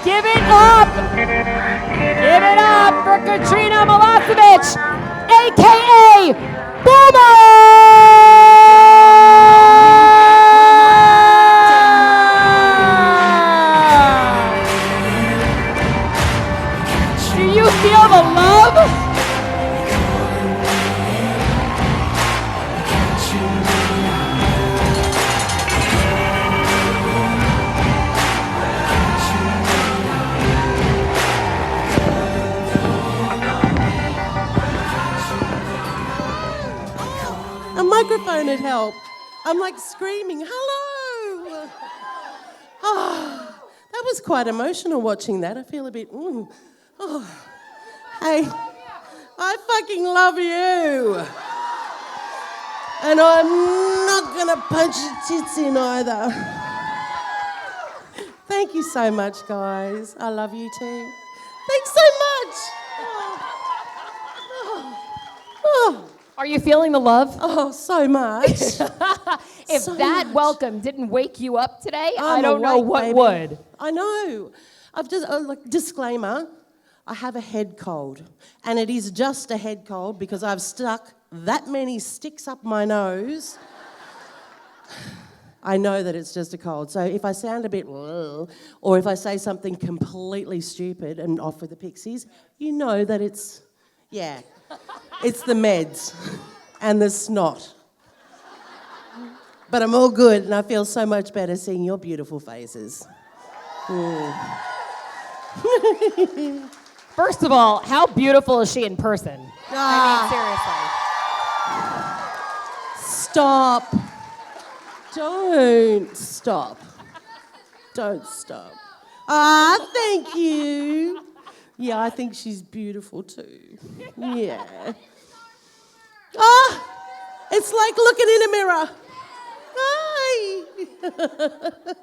Give it up! Give it up for Katrina Milosevic, a.k.a. Boomer! Do you feel the love? A microphone would help. I'm like screaming, hello! Oh, that was quite emotional watching that. I feel a bit, Oh. Hey, I fucking love you. And I'm not gonna punch your tits in either. Thank you so much, guys. I love you too. Thanks so much. Oh. Are you feeling the love? Oh, so much. If so that much. welcome didn't wake you up today, I'm I don't know awake, what baby. would. I know. I've just, disclaimer, I have a head cold. And it is just a head cold because I've stuck that many sticks up my nose. I know that it's just a cold. So if I sound a bit, or if I say something completely stupid and off with the pixies, you know that it's, it's the meds and the snot. But I'm all good and I feel so much better seeing your beautiful faces. First of all, how beautiful is she in person? I mean, seriously. Stop. Don't stop. Don't stop. Thank you. Yeah, I think she's beautiful too. Yeah. It's like looking in a mirror. Hi.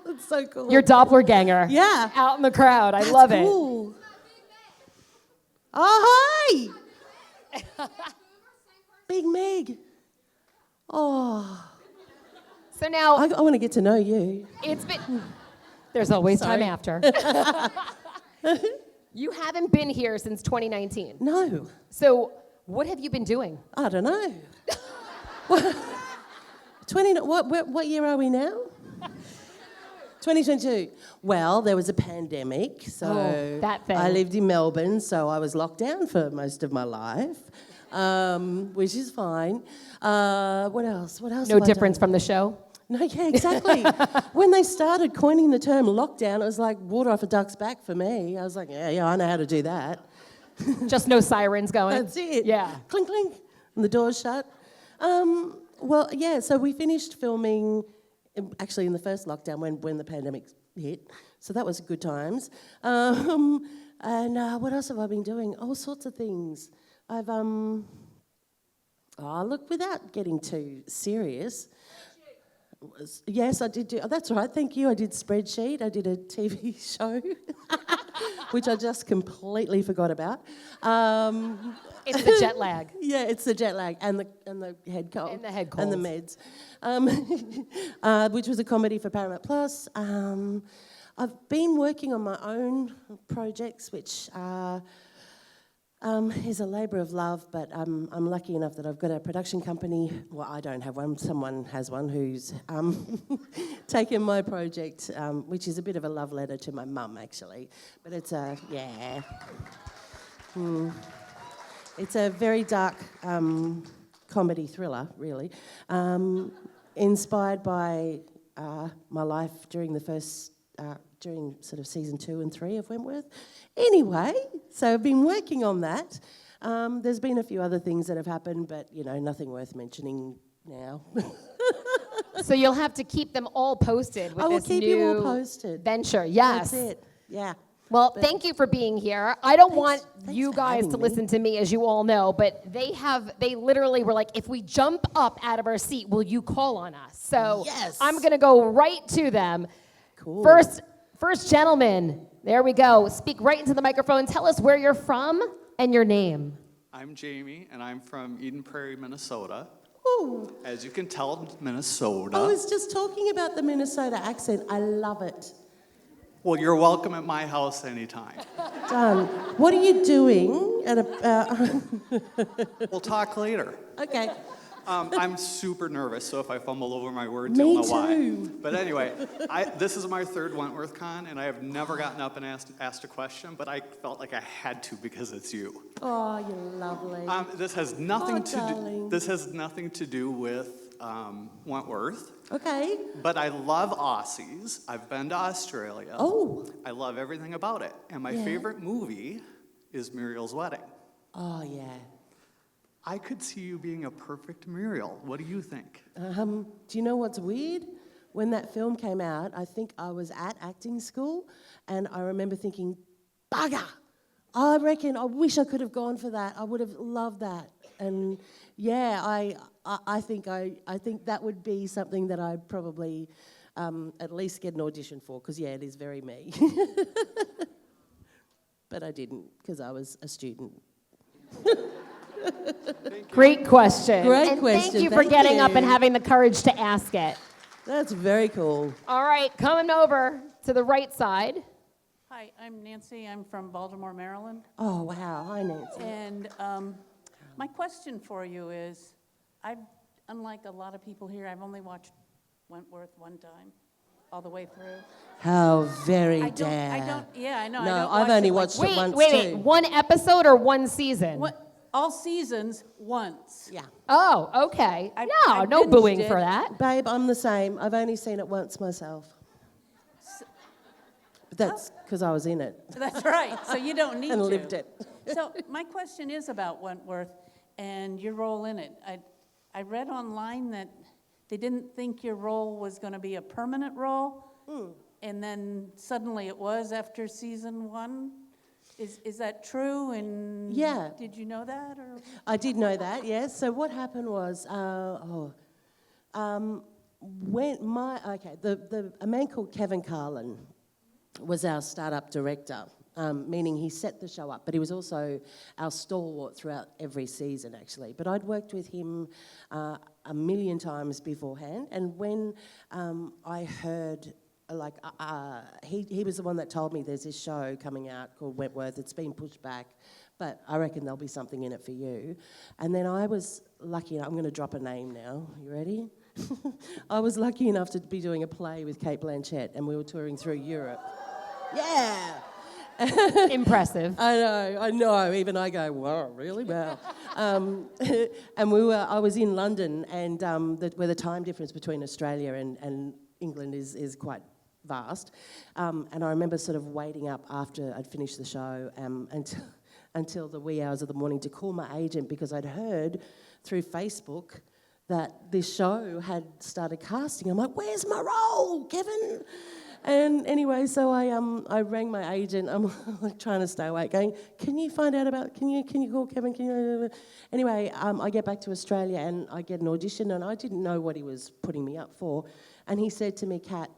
It's so cool. Your doppelganger. Yeah. Out in the crowd. I love cool. Oh, hi. Big Meg. Oh. So now... I want to get to know you. It's been... There's always time after. You haven't been here since 2019. No. So what have you been doing? I don't know. What year are we now? 2022. Well, there was a pandemic, so that thing. I lived in Melbourne, so I was locked down for most of my life, which is fine. What else? What else? No difference from the show? No, yeah, exactly. When they started coining the term lockdown, it was like water off a duck's back for me. I was like, yeah, I know how to do that. Just no sirens going? That's it. Yeah. Clink, clink, and the door's shut. Well, yeah, so we finished filming actually in the first lockdown when the pandemic hit. So that was good times. And what else have I been doing? All sorts of things. I've, look, without getting too serious, yes, I did do, that's right, thank you. I did Spreadsheet. I did a TV show, which I just completely forgot about. It's the jet lag. Yeah, it's the jet lag and the head cold. And the head cold. And the meds. Which was a comedy for Paramount Plus. I've been working on my own projects, which is a labour of love, but I'm lucky enough that I've got a production company. Well, I don't have one. Someone has one who's taken my project, which is a bit of a love letter to my mum, actually. But it's it's a very dark comedy thriller, really, inspired by my life during the first, during sort of season 2 and 3 of Wentworth. Anyway, so I've been working on that. There's been a few other things that have happened, but, nothing worth mentioning now. So you'll have to keep them all posted with I will this keep new you all posted. venture. Yes. That's it, yeah. Well, thank you for being here. I don't want thanks you for guys having to me. listen to me, as you all know, but they literally were like, if we jump up out of our seat, will you call on us? So Yes. I'm going to go right to them. Cool. First gentleman, there we go. Speak right into the microphone. Tell us where you're from and your name. I'm Jamie, and I'm from Eden Prairie, Minnesota. Ooh. As you can tell, Minnesota. I was just talking about the Minnesota accent. I love it. Well, you're welcome at my house anytime. Done. What are you doing at We'll talk later. Okay. I'm super nervous, so if I fumble over my words, Me you'll know why. too. But anyway, this is my third Wentworth Con, and I have never gotten up and asked a question, but I felt like I had to because it's you. Oh, you're lovely. This has nothing darling. This has nothing to do with Wentworth, Okay. but I love Aussies. I've been to Australia. Oh. I love everything about it, and my favorite movie is Muriel's Wedding. Oh, yeah. I could see you being a perfect Muriel. What do you think? Do you know what's weird? When that film came out, I think I was at acting school, and I remember thinking, bugger! I wish I could have gone for that. I would have loved that. And yeah, I think that would be something that I'd probably at least get an audition for, because yeah, it is very me. But I didn't, because I was a student. Great question. Great and question. Thank you for Thank getting up and you. having the courage to ask it. That's very cool. All right, coming over to the right side. Hi, I'm Nancy. I'm from Baltimore, Maryland. Oh, wow. Hi, Nancy. And my question for you is, unlike a lot of people here, I've only watched Wentworth one time, all the way through. How very I dare. don't, yeah, I know. No, I don't I've watch only it like watched it once Wait, too. one episode or one season? all seasons once. Yeah. Oh, okay. I No binged booing it. for that. Babe, I'm the same. I've only seen it once myself. But that's because I was in it That's right. So you don't need and to. lived it. So my question is about Wentworth and your role in it. I read online that they didn't think your role was going to be a permanent role, and then suddenly it was after season 1. Is that true? And Yeah. did you know that? Or I did know that, yes. So what happened was, a man called Kevin Carlin was our startup director, meaning he set the show up, but he was also our stalwart throughout every season, actually. But I'd worked with him a million times beforehand, and when I heard, he was the one that told me there's this show coming out called Wentworth. It's been pushed back, but I reckon there'll be something in it for you. And then I was lucky enough, I'm going to drop a name now. You ready? I was lucky enough to be doing a play with Kate Blanchett, and we were touring through Europe. Yeah! Impressive. I know. Even I go, wow, really? Wow. And I was in London, and where the time difference between Australia and England is quite vast. And I remember sort of waiting up after I'd finished the show until the wee hours of the morning to call my agent, because I'd heard through Facebook that this show had started casting. I'm like, where's my role, Kevin? And anyway, so I rang my agent. I'm like trying to stay awake, going, can you find out about, can you call Kevin? Anyway, I get back to Australia and I get an audition, and I didn't know what he was putting me up for. And he said to me, Kat,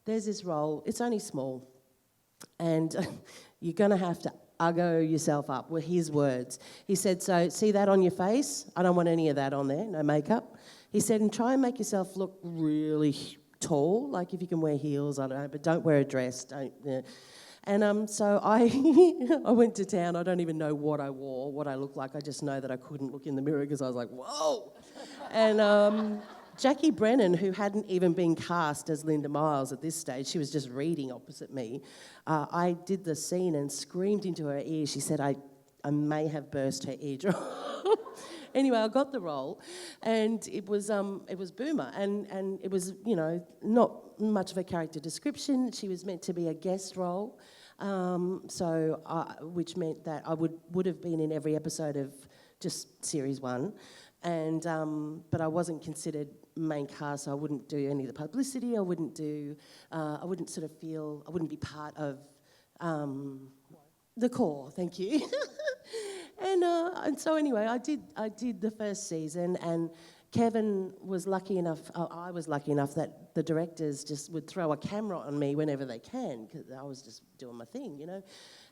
there's this role, it's only small, and you're going to have to uggo yourself up, were his words. He said, so see that on your face? I don't want any of that on there, no makeup. He said, and try and make yourself look really tall, like if you can wear heels, I don't know, but don't wear a dress. Don't. Yeah. And so I went to town. I don't even know what I wore, what I looked like. I just know that I couldn't look in the mirror because I was like, whoa. And Jackie Brennan, who hadn't even been cast as Linda Miles at this stage, she was just reading opposite me. I did the scene and screamed into her ear. She said I may have burst her eardrum. Anyway, I got the role, and it was Boomer, and it was, you know, not much of a character description. She was meant to be a guest role, which meant that I would have been in every episode of just series 1, and but I wasn't considered main cast. So I wouldn't do any of the publicity. I wouldn't be part of the core. Thank you. And so anyway, I did the first season, and Kevin was lucky enough, I was lucky enough that the directors just would throw a camera on me whenever they can, because I was just doing my thing, you know.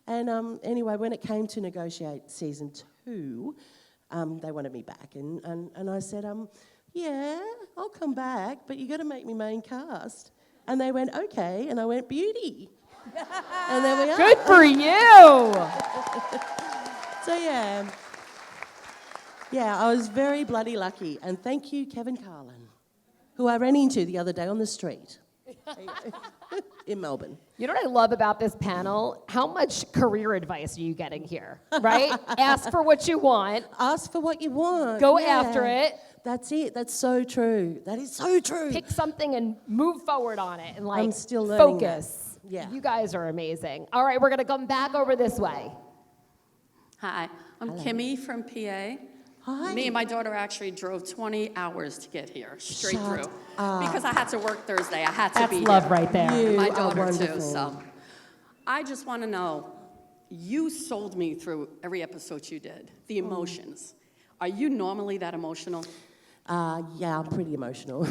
And anyway, when it came to negotiate season 2, they wanted me back, and I said, yeah, I'll come back, but you got to make me main cast. And they went, okay, and I went, beauty. And there we are. Good for you. So yeah. Yeah, I was very bloody lucky. And thank you, Kevin Carlin, who I ran into the other day on the street in Melbourne. You know what I love about this panel? How much career advice are you getting here, right? Ask for what you want. Ask for what you want. Go Yeah. after it. That's it. That's so true. That is so true. Pick something and move forward on it and I'm still learning that. focus. Yeah. You guys are amazing. All right, we're going to come back over this way. Hi, I'm Kimmy from PA. Hi. Me and my daughter actually drove 20 hours to get here, straight Shut through. up. Because I had to work Thursday, I had to That's be love here. right there. You My are daughter wonderful. too, so. I just want to know, you sold me through every episode you did, the emotions. Are you normally that emotional? Yeah, I'm pretty emotional.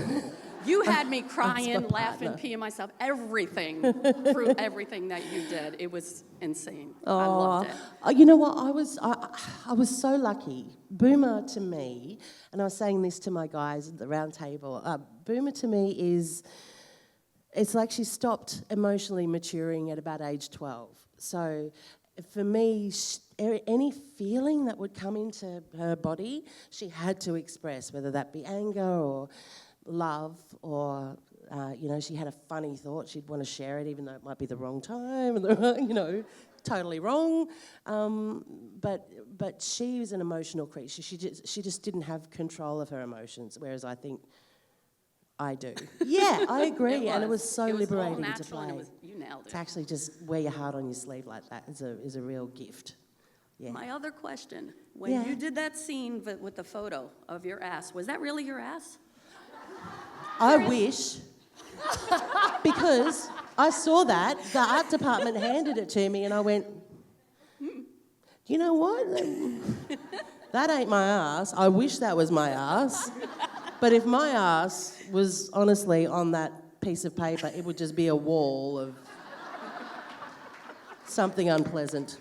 You had me my crying, laughing, partner. peeing myself, everything, through everything that you did. It was insane. I loved it. You know what? I was so lucky. Boomer to me, and I was saying this to my guys at the round table. Boomer to me is, it's like she stopped emotionally maturing at about age 12. So for me, any feeling that would come into her body, she had to express, whether that be anger or love or, she had a funny thought. She'd want to share it even though it might be the wrong time, totally wrong. But she was an emotional creature. She just didn't have control of her emotions, whereas I think I do. Yeah, I agree, and it was so liberating all to natural play. and you nailed it. To actually just wear your heart on your sleeve like that is a real gift. Yeah. My other question, when Yeah. you did that scene with the photo of your ass, was that really your ass? I wish, because I saw that, the art department handed it to me and I went, you know what? That ain't my ass. I wish that was my ass. But if my ass was honestly on that piece of paper, it would just be a wall of something unpleasant.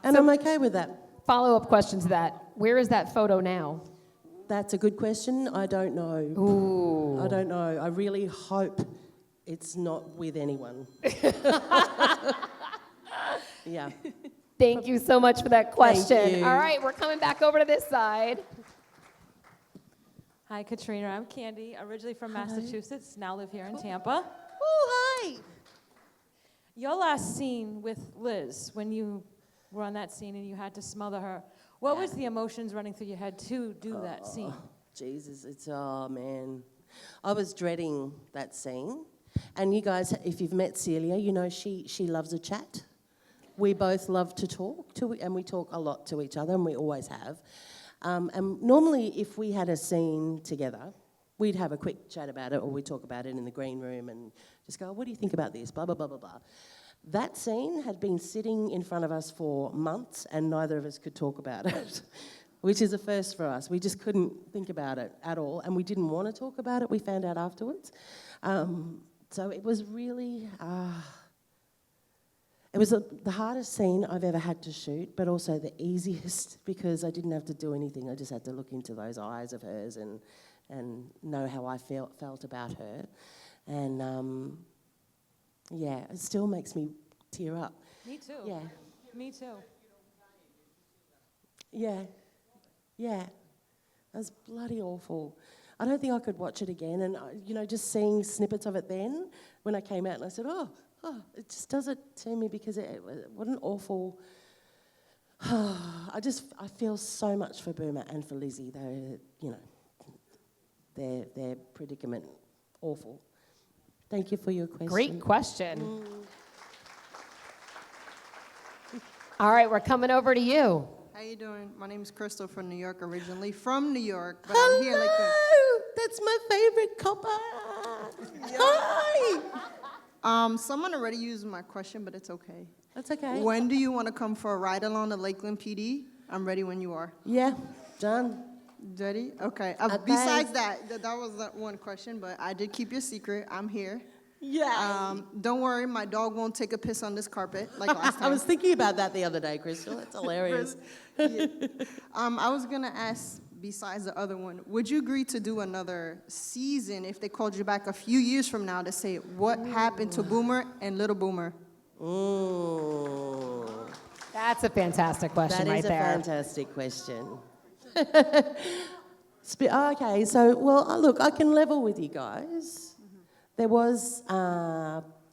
And I'm okay with that. Follow-up question to that. Where is that photo now? That's a good question. I don't know. Ooh. I don't know. I really hope it's not with anyone. Yeah. Thank you so much for that question. you. All right, we're coming back over to this side. Hi, Katrina. I'm Candy, originally from Massachusetts, now live here in Tampa. Oh, hi. Your last scene with Liz, when you were on that scene and you had to smother her, what was the emotions running through your head to do that scene? Jesus, oh man. I was dreading that scene. And you guys, if you've met Celia, you know she loves a chat. We both love to talk, and we talk a lot to each other, and we always have. And normally, if we had a scene together, we'd have a quick chat about it, or we'd talk about it in the green room and just go, what do you think about this, blah, blah, blah, blah, blah. That scene had been sitting in front of us for months, and neither of us could talk about it, which is a first for us. We just couldn't think about it at all, and we didn't want to talk about it. We found out afterwards. So it was really... It was the hardest scene I've ever had to shoot, but also the easiest because I didn't have to do anything. I just had to look into those eyes of hers and know how I felt about her. And, it still makes me tear up. Me too. Yeah. Me too. Yeah. Yeah. That was bloody awful. I don't think I could watch it again. And, just seeing snippets of it then, when I came out and I said, it just does it to me because what an awful... I feel so much for Burma and for Lizzie. Their predicament, awful. Thank you for your question. Great question. All right, we're coming over to you. How you doing? My name's Crystal from New York, originally from New York, but Hello! I'm here like That's my favorite copper. Hi! someone already used my question, but it's okay. That's okay. When do you want to come for a ride along the Lakeland PD? I'm ready when you are. Yeah, done. Ready? Okay. Okay. Besides that was that one question, but I did keep your secret. I'm here. Yeah. Don't worry, my dog won't take a piss on this carpet like last time. I was thinking about that the other day, Crystal. That's hilarious. Yeah. I was gonna ask besides the other one, would you agree to do another season if they called you back a few years from now to say what happened to Boomer and Little Boomer? Ooh. That's a fantastic question That right is a there. fantastic question. Okay, so, well, look, I can level with you guys. There was,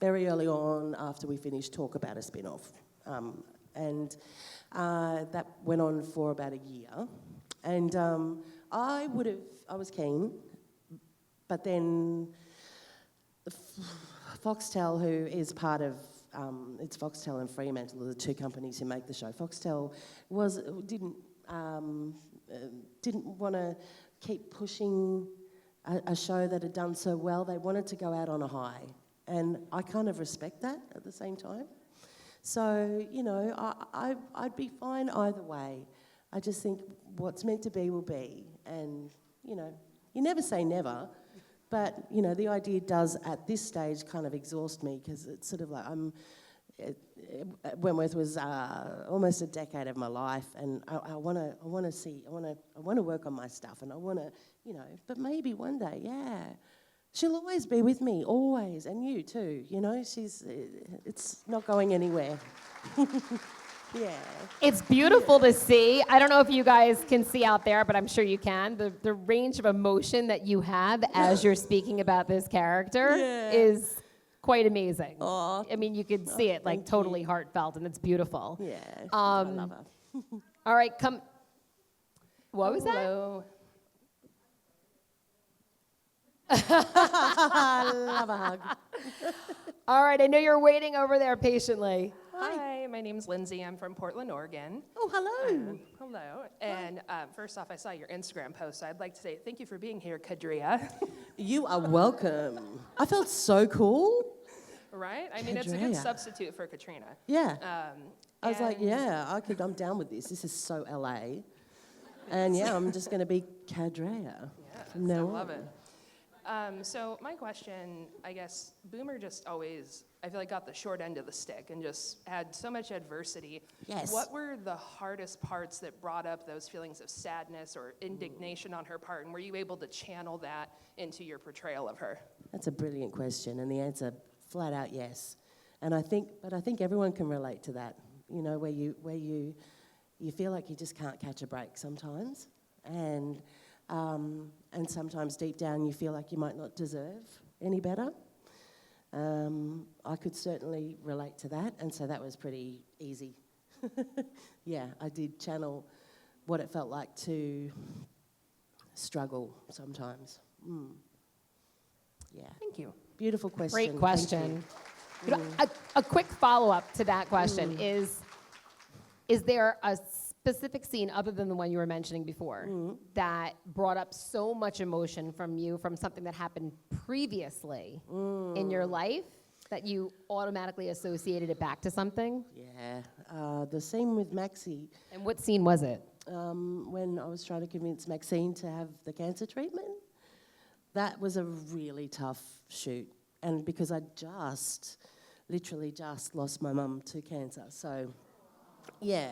very early on, after we finished, talk about a spin-off. And that went on for about a year. And I was keen, but then Foxtel, who is part of, it's Foxtel and Fremantle are the two companies who make the show. Foxtel didn't want to keep pushing a show that had done so well. They wanted to go out on a high, and I kind of respect that at the same time. So, you know, I'd be fine either way. I just think what's meant to be will be, and, you know, you never say never, but, you know, the idea does at this stage kind of exhaust me because it's sort of like Wentworth was almost a decade of my life, and I want to work on my stuff, and I want to, you know, but maybe one day, yeah, she'll always be with me, always, and you too, you know. It's not going anywhere. Yeah. It's beautiful to see. I don't know if you guys can see out there, but I'm sure you can. The range of emotion that you have as you're speaking about this character is quite amazing. Aw. I mean, you can see it like totally heartfelt, and it's beautiful. Yeah, I love her. All right, come. What was that? I love a hug. All right, I know you're waiting over there patiently. Hi, my name's Lindsay. I'm from Portland, Oregon. Oh, hello. Hello. And first off, I saw your Instagram post, so I'd like to say thank you for being here, Katrina. You are welcome. I felt so cool. Right? I mean, it's a good Katrina. substitute for Katrina. Yeah. I was like, and- yeah, I'm down with this. This is so LA. And yeah, I'm just going to be Kadrea from now I on. love it. So my question, I guess, Boomer just always, I feel like, got the short end of the stick and just had so much adversity. Yes. What were the hardest parts that brought up those feelings of sadness or indignation on her part, and were you able to channel that into your portrayal of her? That's a brilliant question, and the answer, flat out, yes. And I think everyone can relate to that. You know, where you feel like you just can't catch a break sometimes, and sometimes deep down you feel like you might not deserve any better. I could certainly relate to that, and so that was pretty easy. Yeah, I did channel what it felt like to struggle sometimes. Yeah. Thank you. Beautiful question. Great Thank question. you. You know, a quick follow-up to that question is there a specific scene other than the one you were mentioning before that brought up so much emotion from you from something that happened previously in your life that you automatically associated it back to something? Yeah. The scene with Maxie, And what scene was it? when I was trying to convince Maxine to have the cancer treatment, that was a really tough shoot. And because I literally just lost my mum to cancer. So, yeah,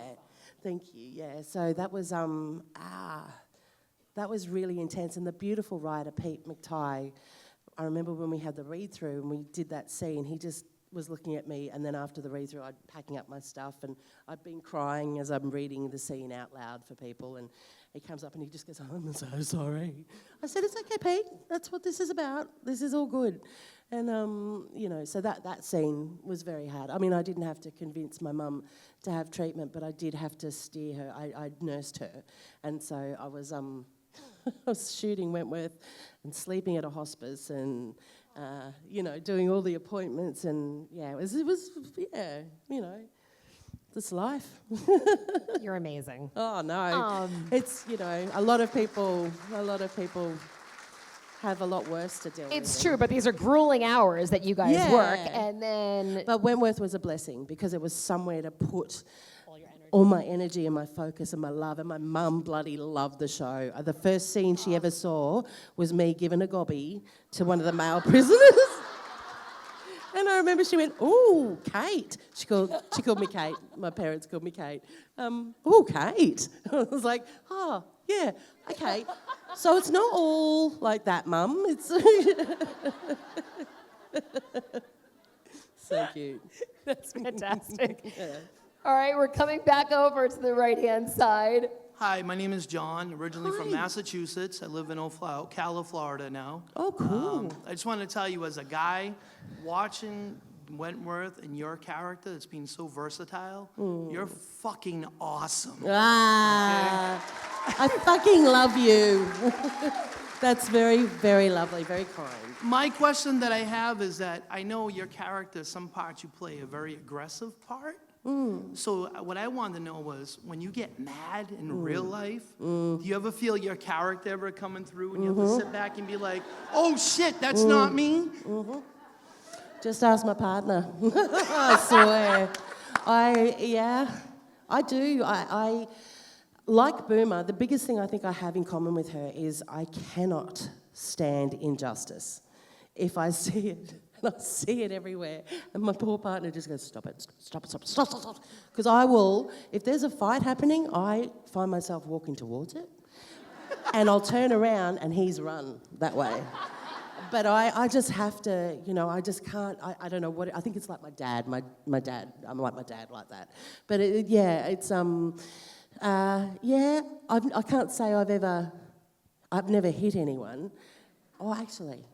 thank you. Yeah, so that was really intense. And the beautiful writer, Pete McTighe, I remember when we had the read-through and we did that scene, he just was looking at me, and then after the read-through, I'd packing up my stuff, and I'd been crying as I'm reading the scene out loud for people, and he comes up and he just goes, "I'm so sorry." I said, "It's okay, Pete. That's what this is about. This is all good." And, you know, so that scene was very hard. I mean, I didn't have to convince my mum to have treatment, but I did have to steer her. I nursed her. And so I was I was shooting Wentworth and sleeping at a hospice and, you know, doing all the appointments. And, yeah, it was you know, this life. You're amazing. Oh, no. It's, you know, a lot of people have a lot worse to deal with. It's true, but these are grueling hours that you guys Yeah. work, and then But Wentworth was a blessing because it was somewhere to put all your energy. all my energy and my focus and my love. And my mum bloody loved the show. The first scene she ever saw was me giving a gobby to one of the male prisoners. And And I remember she went, "Ooh, Kate." She called me Kate. My parents called me Kate. "Ooh, Kate." I was like, "Oh, yeah, okay." So it's not all like that, Mum. It's so cute. That's fantastic. All right, we're coming back over to the right-hand side. Hi, my name is John, originally from Massachusetts. I live in Ocala, Florida now. Oh, cool. I just wanted to tell you, as a guy, watching Wentworth and your character that's been so versatile, you're fucking awesome. Ah, I fucking love you. That's very, very lovely, very kind. My question that I have is that I know your character, some parts you play a very aggressive part. So what I wanted to know was, when you get mad in real life, do you ever feel your character ever coming through and you have to sit back and be like, oh shit, that's not me? Just ask my partner. I swear. I do. I like Boomer, the biggest thing I think I have in common with her is I cannot stand injustice. If I see it, and I see it everywhere, and my poor partner just goes, stop it. Because I will, if there's a fight happening, I find myself walking towards it, and I'll turn around and he's run that way. But I just have to, I just can't, I don't know what, I think it's like my dad, my dad, I'm like my dad like that. But I can't say I've never hit anyone. Oh, actually.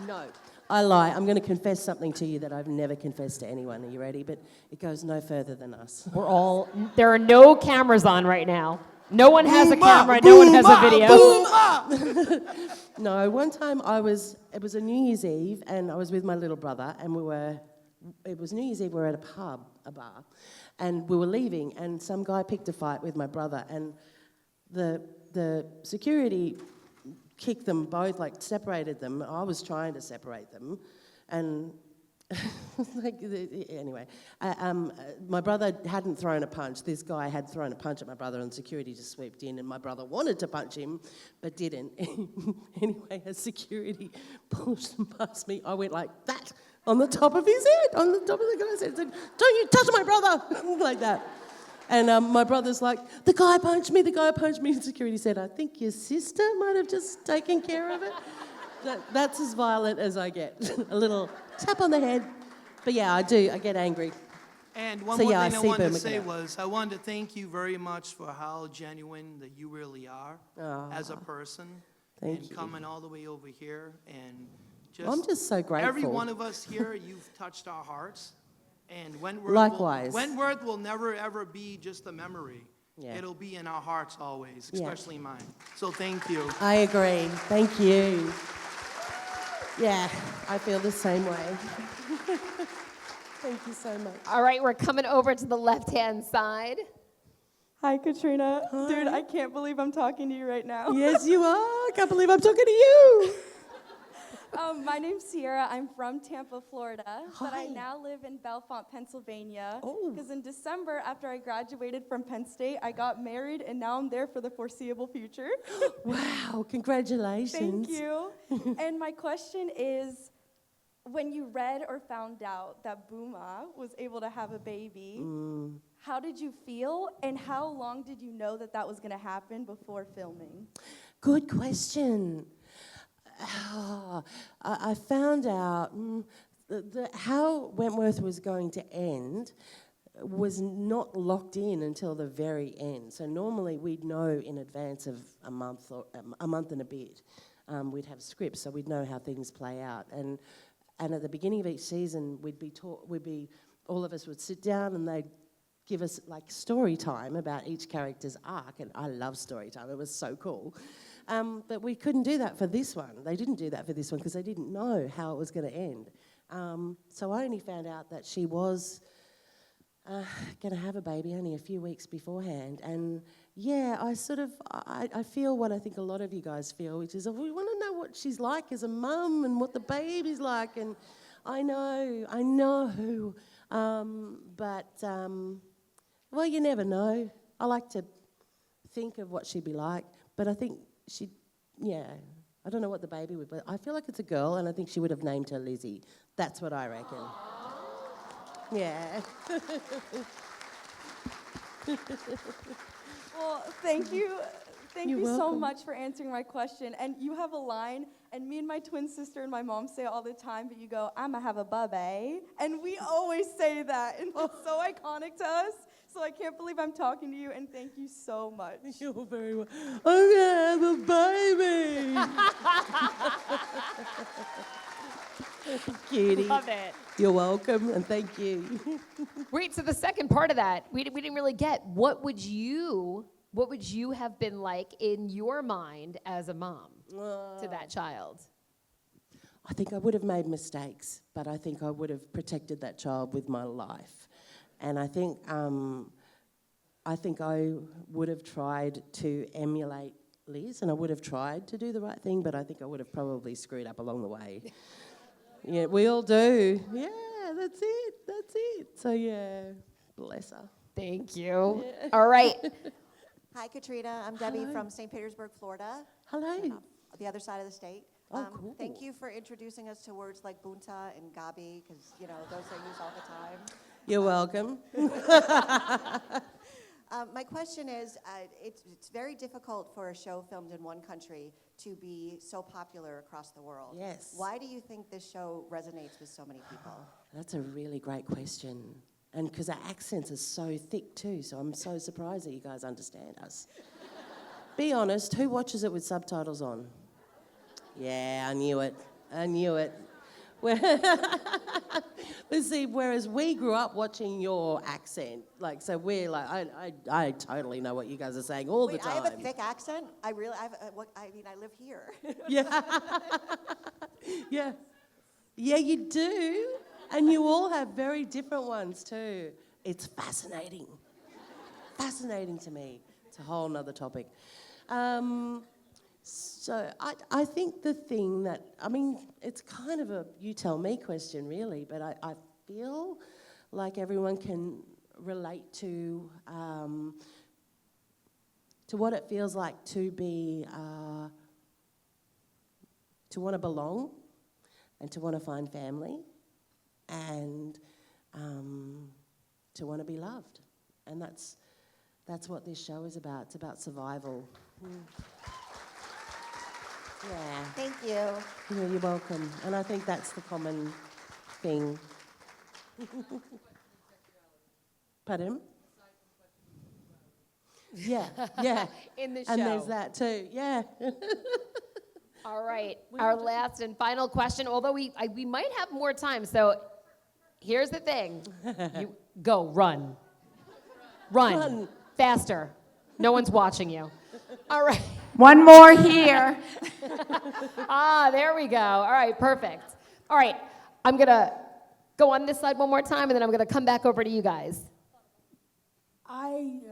No, I lie. I'm going to confess something to you that I've never confessed to anyone. Are you ready? But it goes no further than us. There are no cameras on right now. No one has a camera, no one has a video. No, one time it was a New Year's Eve, and I was with my little brother, and it was New Year's Eve, we were at a bar, and we were leaving, and some guy picked a fight with my brother, and the security kicked them both, like separated them. I was trying to separate them, and anyway, my brother hadn't thrown a punch. This guy had thrown a punch at my brother, and security just swooped in, and my brother wanted to punch him, but didn't. Anyway, as security pushed him past me, I went like that on the top of his head, on the top of the guy's head. Said, "Don't you touch my brother!" Like that. And my brother's like, the guy punched me. And security said, "I think your sister might have just taken care of it." That's as violent as I get. A little tap on the head. But yeah, I do. I get angry. And one So, more yeah, thing I I see wanted to Boomer say Canal. was, I wanted to thank you very much for how genuine that you really are as a person. Thank and you. coming all the way over here and just... I'm just so grateful. Every one of us here, you've touched our hearts. And Wentworth Likewise. Wentworth will never, ever be just a memory. Yeah. It'll be in our hearts always, Yeah. especially mine. So thank you. I agree. Thank you. Yeah, I feel the same way. Thank you so much. All right, we're coming over to the left-hand side. Hi, Katrina. Hi. Dude, I can't believe I'm talking to you right now. Yes, you are. I can't believe I'm talking to you. My name's Sierra. I'm from Tampa, Florida, but I Hi. now live in Bellefonte, Pennsylvania. Oh. Because in December, after I graduated from Penn State, I got married, and now I'm there for the foreseeable future. Wow, congratulations. Thank you. And my question is, when you read or found out that Booma was able to have a baby, how did you feel, and how long did you know that that was going to happen before filming? Good question. I found out how Wentworth was going to end was not locked in until the very end. So normally we'd know in advance of a month and a bit. We'd have scripts, so we'd know how things play out. And at the beginning of each season, all of us would sit down and they'd give us like story time about each character's arc, and I love story time. It was so cool. But we couldn't do that for this one. They didn't do that for this one because they didn't know how it was going to end. So I only found out that she was going to have a baby only a few weeks beforehand. And yeah, I feel what I think a lot of you guys feel, which is we want to know what she's like as a mum and what the baby's like. And I know. Well, you never know. I like to think of what she'd be like, but I think I don't know what the baby would be. I feel like it's a girl, and I think she would have named her Lizzie. That's what I reckon. Yeah. Well, thank you. Thank You're you so welcome. much for answering my question. And you have a line, and me and my twin sister and my mom say it all the time, but you go, I'ma have a bubby. And we always say that, and it's so iconic to us. So I can't believe I'm talking to you, and thank you so much. You're very well. I'm gonna have a baby. Cutie. Love it. You're welcome, and thank you. Wait, so the second part of that, we didn't really get. What would you have been like in your mind as a mom to that child? I think I would have made mistakes, but I think I would have protected that child with my life. And I think I would have tried to emulate Liz, and I would have tried to do the right thing, but I think I would have probably screwed up along the way. Yeah, we all do. Yeah, that's it. So yeah, bless her. Thank you. All right. Hi, Katrina. I'm Debbie from St. Petersburg, Florida. Hello. The other side of the state. Oh, cool. Thank you for introducing us to words like bunta and gabi, because, those are used all the time. You're welcome. My question is, it's very difficult for a show filmed in one country to be so popular across the world. Yes. Why do you think this show resonates with so many people? That's a really great question. And because our accents are so thick too, so I'm so surprised that you guys understand us. Be honest, who watches it with subtitles on? Yeah, I knew it. But see, whereas we grew up watching your accent, so we're like, I totally know what you guys are saying all the time. I have a thick accent? I live here. Yeah. Yeah, you do. And you all have very different ones too. It's fascinating. Fascinating to me. It's a whole nother topic. So I think the thing that, it's kind of a you tell me question really, but I feel like everyone can relate to what it feels like to be, to want to belong and to want to find family and to want to be loved. And that's what this show is about. It's about survival. Yeah. Thank you. Yeah, you're welcome. And I think that's the common thing. Pardon? Yeah. In the show. And there's that too, yeah. All right, our last and final question, although we might have more time, so here's the thing. You go, run. Run. Faster. No one's watching you. All right. One more here. There we go. All right, perfect. All right, I'm going to go on this side one more time, and then I'm going to come back over to you guys. I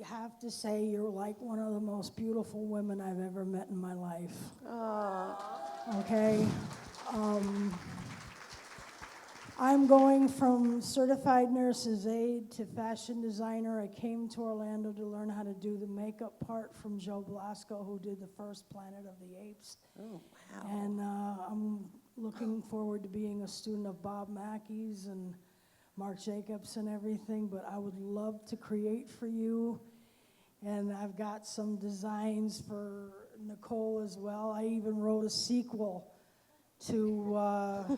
have to say you're like one of the most beautiful women I've ever met in my life. Okay? I'm going from certified nurse's aide to fashion designer. I came to Orlando to learn how to do the makeup part from Joe Blasco, who did the first Planet of the Apes. Oh, wow. And I'm looking forward to being a student of Bob Mackey's and Marc Jacobs and everything, but I would love to create for you. And I've got some designs for Nicole as well. I even wrote a sequel to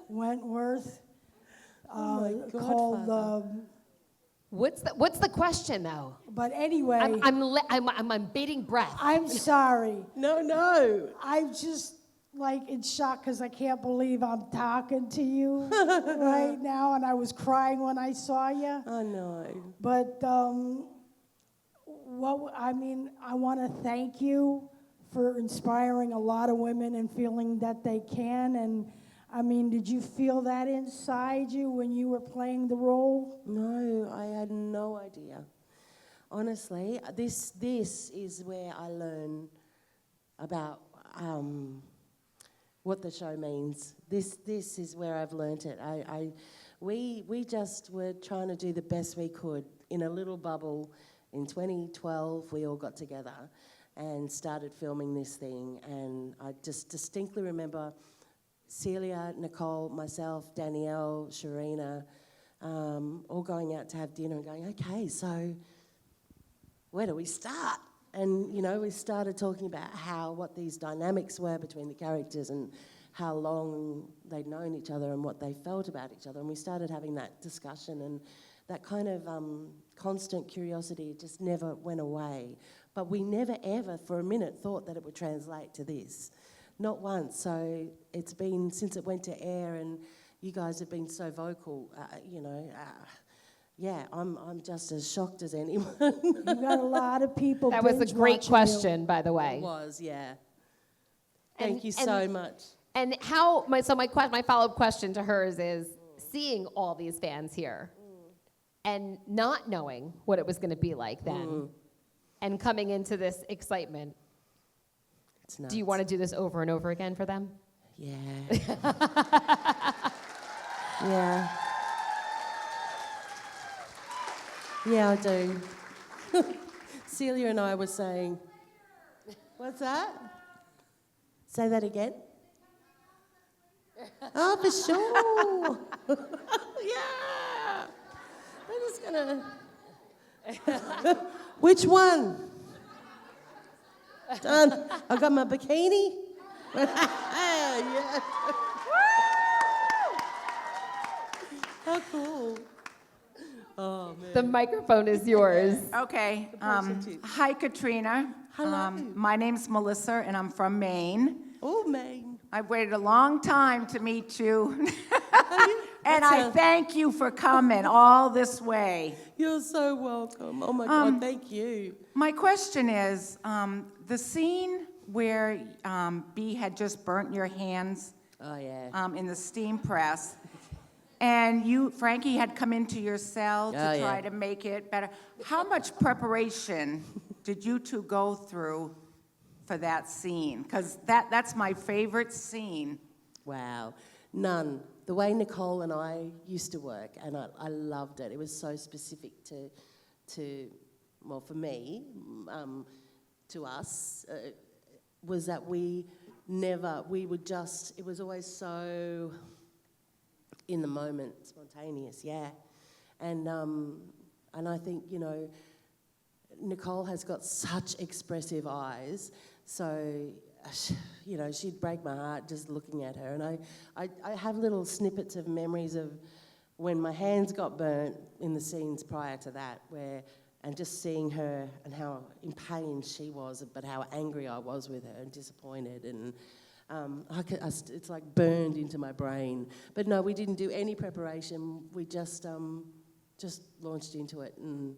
Wentworth called. What's the question though? But anyway, I'm bating breath. I'm sorry. No. I'm just in shock because I can't believe I'm talking to you right now, and I was crying when I saw you. I know. But I want to thank you for inspiring a lot of women and feeling that they can. And did you feel that inside you when you were playing the role? No, I had no idea. Honestly, this is where I learn about what the show means. This is where I've learnt it. We just were trying to do the best we could in a little bubble. In 2012, we all got together, and started filming this thing. And I just distinctly remember Celia, Nicole, myself, Danielle, Sharina, all going out to have dinner and going, okay, so where do we start? And, you know, we started talking about what these dynamics were between the characters and how long they'd known each other and what they felt about each other. And we started having that discussion, and that kind of constant curiosity just never went away. But we never ever for a minute thought that it would translate to this. Not once. So it's been, since it went to air and you guys have been so vocal, yeah, I'm just as shocked as anyone. You got a lot of people. That was a binge great watching question, by the way. It was, yeah. Thank you so much. And how, my follow-up question to hers is, seeing all these fans here and not knowing what it was going to be like then and coming into this excitement, It's nuts. do you want to do this over and over again for them? Yeah. Yeah. Yeah, I do. Celia and I were saying, what's that? Say that again. Oh, for sure. Yeah. I'm just gonna. Which one? Done. I got my bikini. Yeah. How cool. Oh, man. The microphone is yours. Okay. Hi, Katrina. Hello. My name's Melissa, and I'm from Maine. Oh, Maine. I've waited a long time to meet you. And I thank you for coming all this way. You're so welcome. Oh, my God, thank you. My question is, the scene where Bea had just burnt your hands Oh, yeah. in the steam press, and you, Frankie, had come into your cell to try to make it better. How much preparation did you two go through for that scene? Because that's my favorite scene. Wow. None. The way Nicole and I used to work, and I loved it. It was so specific to well, for me, to us, was that we would just, it was always so in the moment, spontaneous, yeah. And I think, you know, Nicole has got such expressive eyes, so, you know, she'd break my heart just looking at her. And I have little snippets of memories of when my hands got burnt in the scenes prior to that, and just seeing her and how in pain she was, but how angry I was with her and disappointed, and it's like burned into my brain. But no, we didn't do any preparation. We just launched into it, and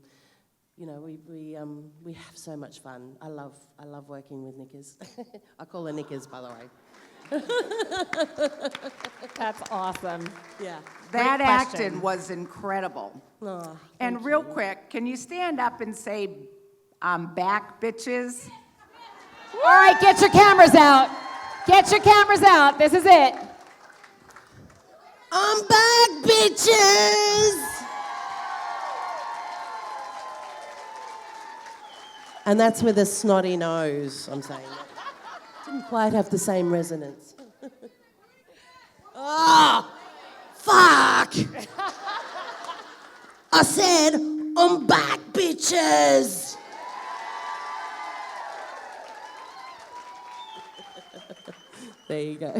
you know, we have so much fun. I love working with Knickers. I call her Knickers, by the way. That's awesome. Yeah. That Great question. acting was incredible. Oh, And real quick, can you stand up and say, I'm back, bitches? All right, get your cameras out. Get your cameras out. This is it. I'm back, bitches! And that's with a snotty nose, I'm saying. Didn't quite have the same resonance. Oh, fuck! I said, I'm back, bitches! There you go.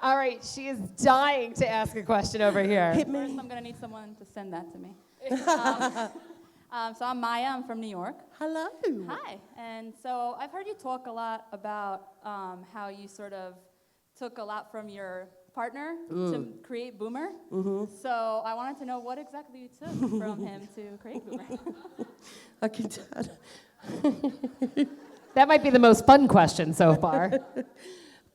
All right, she is dying to ask a question over here. Hit First, me. I'm going to need someone to send that to me. So I'm Maya. I'm from New York. Hello. Hi. And so I've heard you talk a lot about how you sort of took a lot from your partner to create Boomer. So I wanted to know what exactly you took from him to create Boomer. I can tell. That might be the most fun question so far.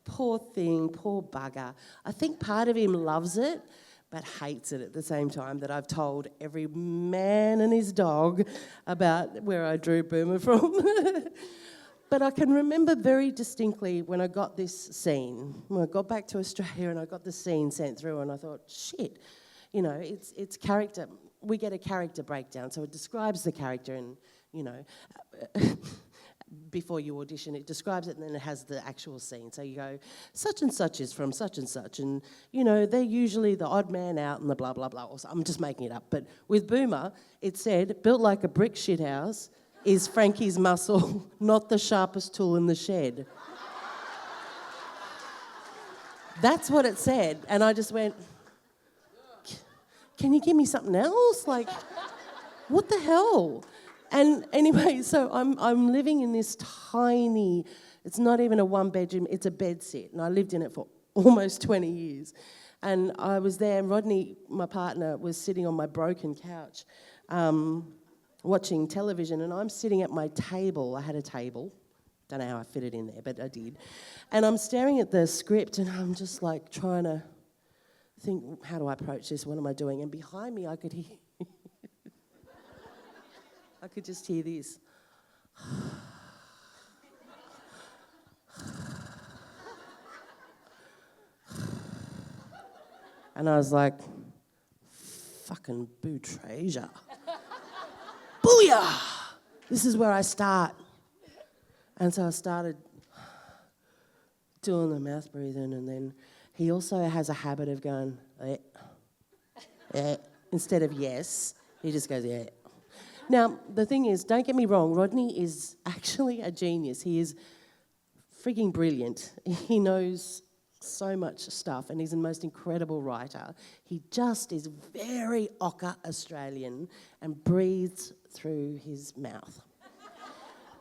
Poor thing, poor bugger. I think part of him loves it, but hates it at the same time, that I've told every man and his dog about where I drew Boomer from. But I can remember very distinctly when I got this scene, when I got back to Australia and I got the scene sent through, and I thought, shit, you know, it's character. We get a character breakdown, so it describes the character, and you know, before you audition, it describes it and then it has the actual scene. So you go, such and such is from such and, you know, they're usually the odd man out and the blah, blah, blah. Or so, I'm just making it up. But with Boomer, it said, built like a brick shithouse is Frankie's muscle, not the sharpest tool in the shed. That's what it said. And I just went, can you give me something else? Like, what the hell? And anyway, so I'm living in this tiny, it's not even a one-bedroom, it's a bed set. And I lived in it for almost 20 years. And I was there, and Rodney, my partner, was sitting on my broken couch watching television, and I'm sitting at my table. I had a table. Don't know how I fit it in there, but I did. And I'm staring at the script, and I'm just like trying to think, how do I approach this? What am I doing? And behind me, I could hear... I could just hear this. And I was like, fucking boo treasure. Booyah! This is where I start. And so I started doing the mouth breathing, and then he also has a habit of going, instead of yes, he just goes, yeah. Now, the thing is, don't get me wrong, Rodney is actually a genius. He is freaking brilliant. He knows so much stuff, and he's the most incredible writer. He just is very ochre Australian and breathes through his mouth.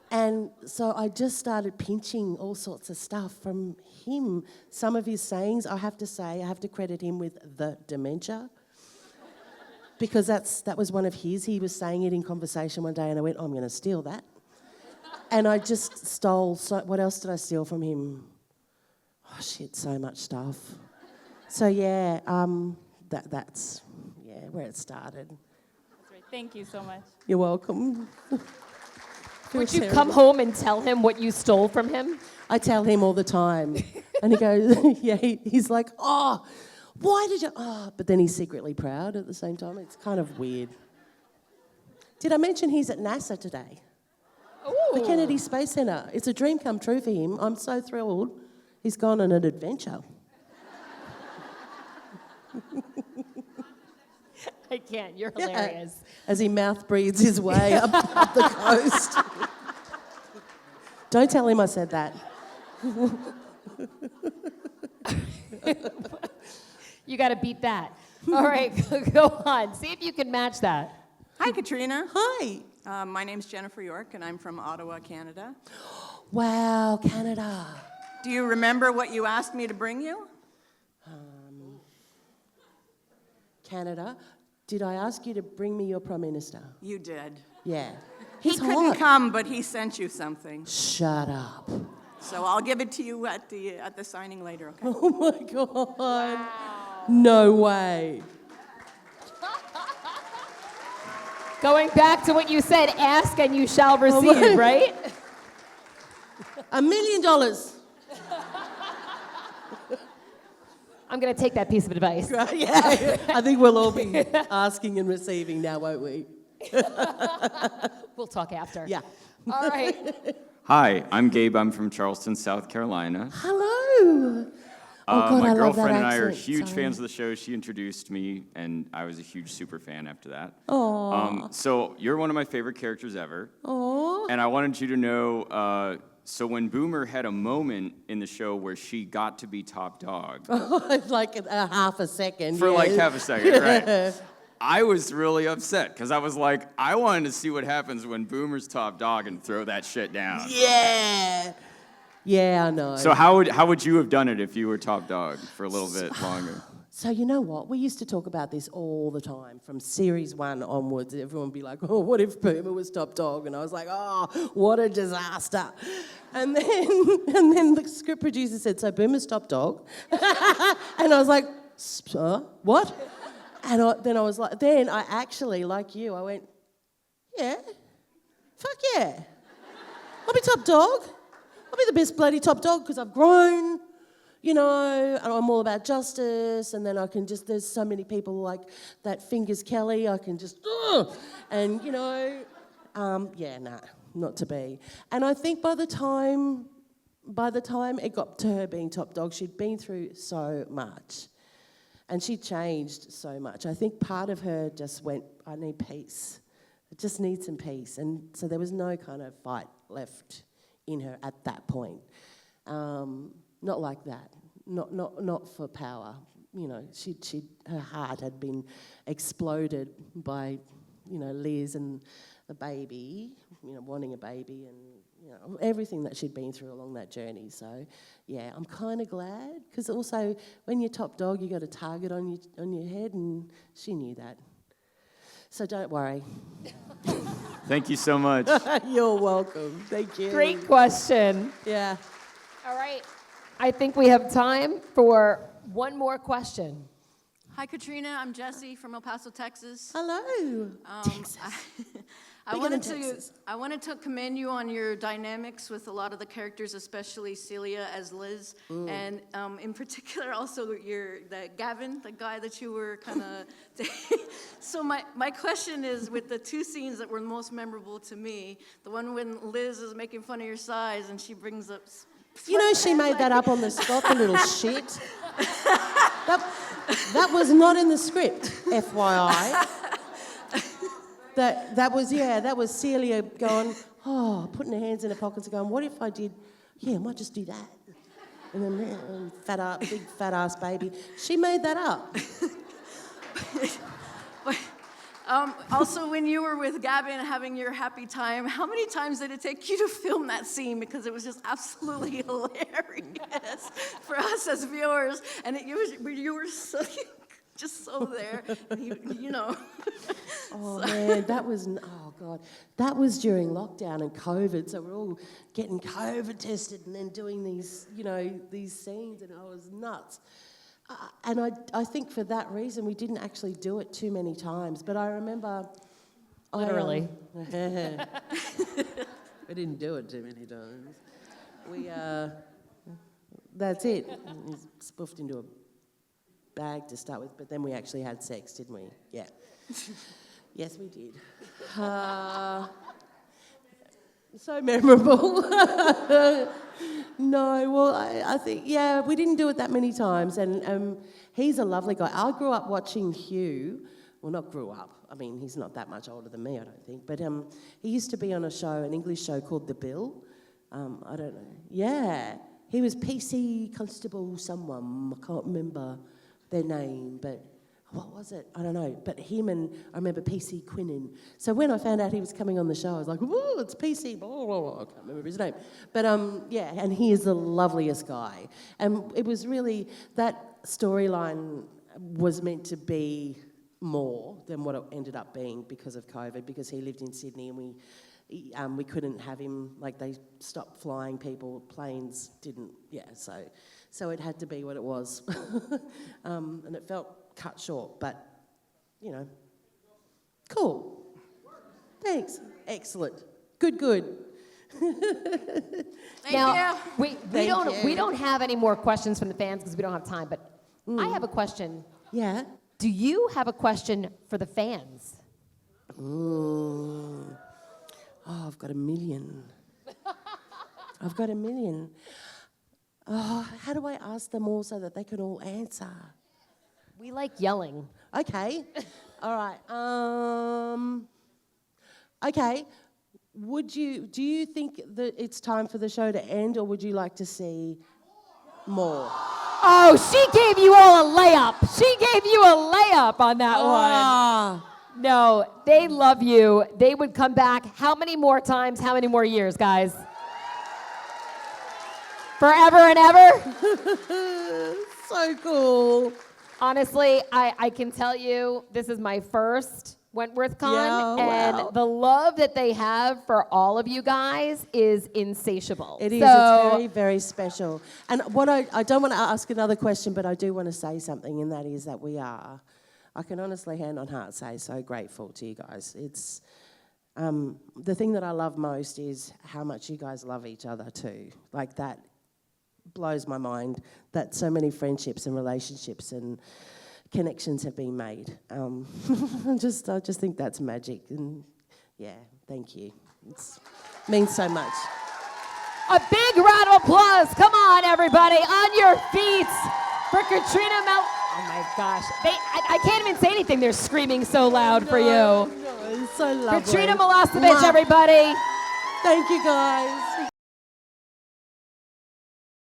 And so I just started pinching all sorts of stuff from him. Some of his sayings, I have to say, I have to credit him with the dementia. Because that was one of his. He was saying it in conversation one day, and I went, I'm going to steal that. And I just stole, what else did I steal from him? Oh, shit, so much stuff. So, yeah, that's where it started. That's right. Thank you so much. You're welcome. Would you come home and tell him what you stole from him? I tell him all the time. And he goes, he's like, oh, why did you... Oh, but then he's secretly proud at the same time. It's kind of weird. Did I mention he's at NASA today? Ooh. The Kennedy Space Center. It's a dream come true for him. I'm so thrilled. He's gone on an adventure. I can't. You're hilarious. As he mouth breathes his way up the coast. Don't tell him I said that. You got to beat that. All right, go on. See if you can match that. Hi, Katrina. Hi. My name's Jennifer York, and I'm from Ottawa, Canada. Wow, Canada. Do you remember what you asked me to bring you? Canada. Did I ask you to bring me your Prime Minister? You did. Yeah. He He's couldn't hot. come, but he sent you something. Shut up. So I'll give it to you at the signing later, okay? Oh my God. Wow. No way. Going back to what you said, ask and you shall receive, right? $1 million. I'm going to take that piece of advice. Yeah. I think we'll all be asking and receiving now, won't we? We'll talk after. Yeah. All right. Hi, I'm Gabe. I'm from Charleston, South Carolina. Hello. God, my I love that girlfriend and I are accent. huge Sorry. fans of the show. She introduced me, and I was a huge super fan after that. Aww. So you're one of my favorite characters ever. Aww. And I wanted you to know, so when Boomer had a moment in the show where she got to be top dog. Like a half a second. For like yeah. half a second, right. I was really upset, because I was like, I wanted to see what happens when Boomer's top dog and throw that shit down. Yeah. Yeah, I know. So how would you have done it if you were top dog for a little bit longer? So you know what? We used to talk about this all the time. From series 1 onwards, everyone would be like, oh, what if Boomer was top dog? And I was like, oh, what a disaster. And then the script producer said, so Boomer's top dog? And I was like, what? And then I actually, like you, I went, yeah, fuck yeah. I'll be top dog. I'll be the best bloody top dog because I've grown, you know, and I'm all about justice, and then I can just, there's so many people like that Fingers Kelly, I can just, and, you know, Not to be. And I think by the time it got to her being top dog, she'd been through so much. And she changed so much. I think part of her just went, I need peace. I just need some peace. And so there was no kind of fight left in her at that point. Not like that. Not for power. You know, her heart had been exploded by, you know, Liz and the baby, you know, wanting a baby and, you know, everything that she'd been through along that journey. So, yeah, I'm kind of glad, because also when you're top dog, you got a target on your head, and she knew that. So don't worry. Thank you so much. You're welcome. Thank you. Great question. Yeah. All right. I think we have time for one more question. Hi, Katrina. I'm Jessie from El Paso, Texas. Hello. Texas. I wanted to commend you on your dynamics with a lot of the characters, especially Celia as Liz, and in particular also Gavin, the guy that you were kind of. So my question is, with the two scenes that were most memorable to me, the one when Liz is making fun of your size and she brings up. You know, she made that up on the spot, the little shit. That was not in the script, FYI. That was Celia going, putting her hands in her pockets and going, what if I did, I might just do that. And then big fat ass baby. She made that up. Also, when you were with Gavin having your happy time, how many times did it take you to film that scene? Because it was just absolutely hilarious for us as viewers. And you were so, just so there, you know. Oh, man, that was during lockdown and COVID. So we're all getting COVID tested and then doing these scenes, and I was nuts. And I think for that reason, we didn't actually do it too many times. But I remember... Literally. We didn't do it too many times. That's it. We spoofed into a bag to start with, but then we actually had sex, didn't we? Yeah. Yes, we did. So memorable. No, well, I think, we didn't do it that many times, and he's a lovely guy. I grew up watching Hugh. Well, not grew up. I mean, he's not that much older than me, I don't think. But he used to be on an English show called The Bill. I don't know. Yeah. He was PC Constable someone. I can't remember their name, but what was it? I don't know. But him and, I remember PC Quinnen. So when I found out he was coming on the show, I was like, whoa, it's PC, blah, blah, blah. I can't remember his name. But and he is the loveliest guy. And it was really, that storyline was meant to be more than what it ended up being because of COVID, because he lived in Sydney and we couldn't have him, like they stopped flying people, planes didn't, so it had to be what it was. And it felt cut short, but, cool. Thanks. Excellent. Good. Now, we don't have any more questions from the fans because we don't have time, but I have a question. Yeah? Do you have a question for the fans? Oh, I've got a million. Oh, how do I ask them all so that they can all answer? We like yelling. Okay. All right. Okay. Do you think that it's time for the show to end, or would you like to see more? Oh, she gave you all a layup. She gave you a layup on that one. No, they love you. They would come back how many more times, how many more years, guys? Forever and ever? So cool. Honestly, I can tell you, this is my first Wentworth Con, and the love that they have for all of you guys is insatiable. It is. It's very, very special. And what I don't want to ask another question, but I do want to say something, and that is that we are, I can honestly, hand on heart, say so grateful to you guys. It's the thing that I love most is how much you guys love each other too. Like, that blows my mind that so many friendships and relationships and connections have been made. I just think that's magic, and Thank you. It means so much. A big round of applause. Come on, everybody, on your feet for Katrina Oh my gosh. I can't even say anything. They're screaming so loud for you. No, it's so lovely. Katrina Milosevic, everybody. Thank you, guys.